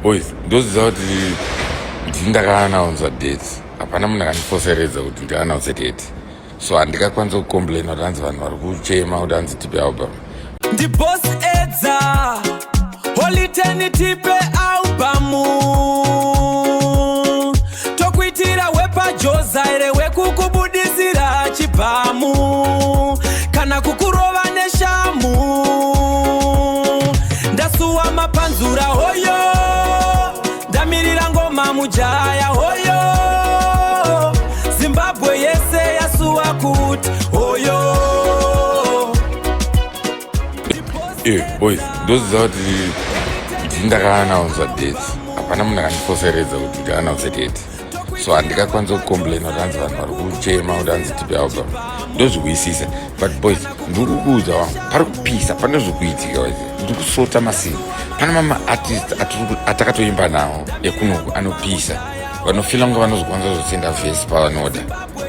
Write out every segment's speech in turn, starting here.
Boys, ndoziva kuti ndakanaunza date. Hapana munhu akandifoseredza kuti ndakanaunza date. So handikakwanisa kucomplaina kuti hanzi vanhu vari kuchema kuti hanzi tipe album. BossEdza holiteni tipe albumu tokuitira wepajozaire wekukubudisira chipamu kana kukurova neshamu ndasuwa mapanzura hoyo ndamirira ngoma mujaya hoyo Zimbabwe yese yasuwa kuti hoyo. Boys, ndoziva kuti ndakanaunza date. Hapana munhu akandifoseredza kuti ndakanaunza date. So handikakwanisa kucomplaina kuti hanzi vanhu vari kuchema kuti hanzi tipe album. Ndozvikuisisa. But boys, ndiri kukuudza wangu pari kupisa, pane zvikuitika wese. Ndiri kusota masini. Pane mama artist atakatoimba nawo ekunoku anopisa. Vanofila kunge vanozokwanisa zosenda vhesi pavanoda.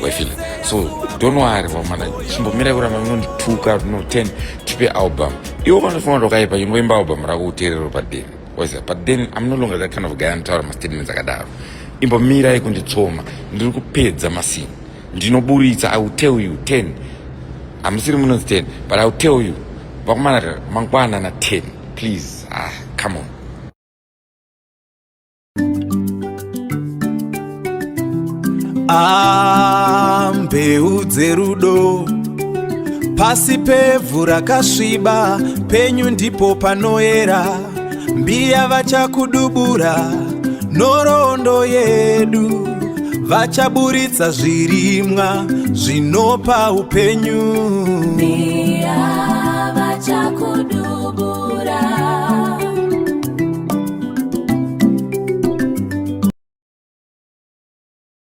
Waifila. So don't worry vamana. Chimbomira kuti vanondituka no 10 tipe album. Iwo vanofunga kuti wakaipa imboimba album rako uteerero padeni. Waisa. But then I'm no longer that kind of guy anotaura mastatements akadaro. Imbomira kunditsoma. Ndiri kupedza masini. Ndinoburitsa. I will tell you 10. Hamusiri munonzi 10, but I will tell you. Vakumana mangwana na 10. Please. Come on. Mbeu dzerudo pasi pevhu rakasviba penyu ndipo panoera mbiya vachakudubura nhoroondo yedu vachaburitsa zvirimwa zvinopa upenyu mbiya vachakudubura